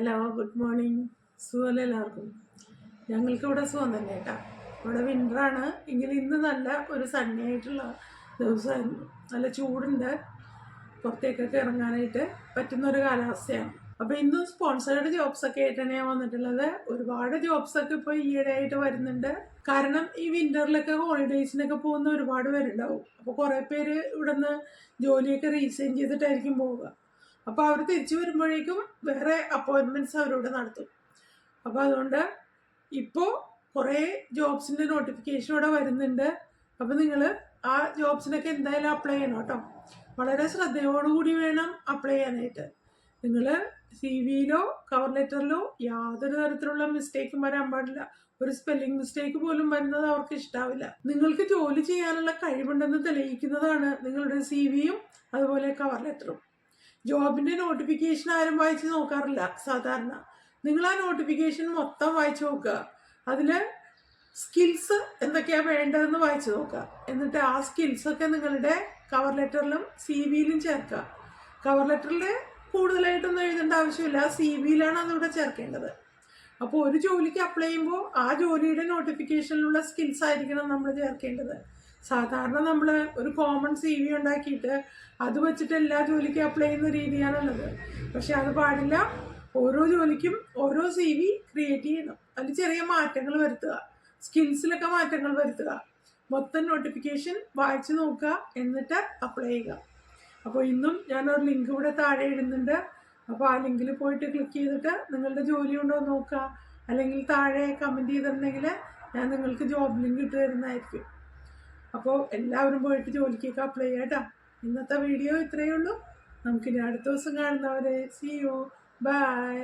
Hello, good morning. സുഖമല്ലേ എല്ലാവർക്കും? ഞങ്ങൾക്കിവിടെ സുഖം തന്നെ കേട്ടോ. ഇവിടെ വിൻ്ററാണ്. എങ്കിലും ഇന്ന് നല്ല ഒരു സണ്ണി ആയിട്ടുള്ള ദിവസമായിരുന്നു. നല്ല ചൂടുണ്ട്, പുറത്തേക്കൊക്കെ ഇറങ്ങാനായിട്ട് പറ്റുന്നൊരു കാലാവസ്ഥയാണ്. അപ്പോൾ ഇന്നും സ്പോൺസേർഡ് ജോബ്സൊക്കെ ആയിട്ടാണ് ഞാൻ വന്നിട്ടുള്ളത്. ഒരുപാട് ജോബ്സൊക്കെ ഇപ്പോൾ ഈയിടെ ആയിട്ട് വരുന്നുണ്ട്. കാരണം ഈ വിൻ്ററിലൊക്കെ ഹോളിഡേയ്സിനൊക്കെ പോകുന്ന ഒരുപാട് പേരുണ്ടാവും. അപ്പോൾ കുറേ പേര് ഇവിടെ നിന്ന് ജോലിയൊക്കെ റീസൈൻ ചെയ്തിട്ടായിരിക്കും പോവുക. അപ്പോൾ അവർ തിരിച്ചു വരുമ്പോഴേക്കും വേറെ അപ്പോയിൻമെൻറ്റ്സ് അവരോട് നടത്തും. അപ്പോൾ അതുകൊണ്ട് ഇപ്പോൾ കുറേ ജോബ്സിൻ്റെ നോട്ടിഫിക്കേഷൻ ഇവിടെ വരുന്നുണ്ട്. അപ്പോൾ നിങ്ങൾ ആ ജോബ്സിനൊക്കെ എന്തായാലും അപ്ലൈ ചെയ്യണം കേട്ടോ. വളരെ ശ്രദ്ധയോടുകൂടി വേണം അപ്ലൈ ചെയ്യാനായിട്ട്. നിങ്ങൾ സി വിയിലോ കവർ ലെറ്ററിലോ യാതൊരു തരത്തിലുള്ള മിസ്റ്റേക്കും വരാൻ പാടില്ല. ഒരു സ്പെല്ലിംഗ് മിസ്റ്റേക്ക് പോലും വരുന്നത് അവർക്ക് ഇഷ്ടാവില്ല. നിങ്ങൾക്ക് ജോലി ചെയ്യാനുള്ള കഴിവുണ്ടെന്ന് തെളിയിക്കുന്നതാണ് നിങ്ങളുടെ സി വിയും അതുപോലെ കവർ ലെറ്ററും. ജോബിൻ്റെ നോട്ടിഫിക്കേഷൻ ആരും വായിച്ച് നോക്കാറില്ല സാധാരണ. നിങ്ങൾ ആ നോട്ടിഫിക്കേഷൻ മൊത്തം വായിച്ച് നോക്കുക. അതിൽ സ്കിൽസ് എന്തൊക്കെയാണ് വേണ്ടതെന്ന് വായിച്ച് നോക്കുക. എന്നിട്ട് ആ സ്കിൽസൊക്കെ നിങ്ങളുടെ കവർ ലെറ്ററിലും സി വിയിലും ചേർക്കുക. കവർ ലെറ്ററിൽ കൂടുതലായിട്ടൊന്നും എഴുതേണ്ട ആവശ്യമില്ല, സി വിയിലാണ് അതിവിടെ ചേർക്കേണ്ടത്. അപ്പോൾ ഒരു ജോലിക്ക് അപ്ലൈ ചെയ്യുമ്പോൾ ആ ജോലിയുടെ നോട്ടിഫിക്കേഷനിലുള്ള സ്കിൽസ് ആയിരിക്കണം നമ്മൾ ചേർക്കേണ്ടത്. സാധാരണ നമ്മൾ ഒരു കോമൺ സി വി ഉണ്ടാക്കിയിട്ട് അത് വെച്ചിട്ട് എല്ലാ ജോലിക്കും അപ്ലൈ ചെയ്യുന്ന രീതിയാണുള്ളത്. പക്ഷെ അത് പാടില്ല. ഓരോ ജോലിക്കും ഓരോ സി വി ക്രിയേറ്റ് ചെയ്യണം. അതിൽ ചെറിയ മാറ്റങ്ങൾ വരുത്തുക, സ്കിൽസിലൊക്കെ മാറ്റങ്ങൾ വരുത്തുക. മൊത്തം നോട്ടിഫിക്കേഷൻ വായിച്ചു നോക്കുക, എന്നിട്ട് അപ്ലൈ ചെയ്യുക. അപ്പോൾ ഇന്നും ഞാനൊരു ലിങ്ക് ഇവിടെ താഴെ ഇടുന്നുണ്ട്. അപ്പോൾ ആ ലിങ്കിൽ പോയിട്ട് ക്ലിക്ക് ചെയ്തിട്ട് നിങ്ങളുടെ ജോലി ഉണ്ടോ നോക്കുക. അല്ലെങ്കിൽ താഴെ കമൻറ്റ് ചെയ്തിട്ടുണ്ടെങ്കിൽ ഞാൻ നിങ്ങൾക്ക് ജോബ് ലിങ്ക് ഇട്ട് തരുന്നതായിരിക്കും. അപ്പോൾ എല്ലാവരും പോയിട്ട് ജോലിക്കൊക്കെ അപ്ലൈ ചെയ്യാം കേട്ടോ. ഇന്നത്തെ വീഡിയോ ഇത്രയേ ഉള്ളൂ. നമുക്കിനി അടുത്ത ദിവസം കാണുന്നവരെ. See you, by.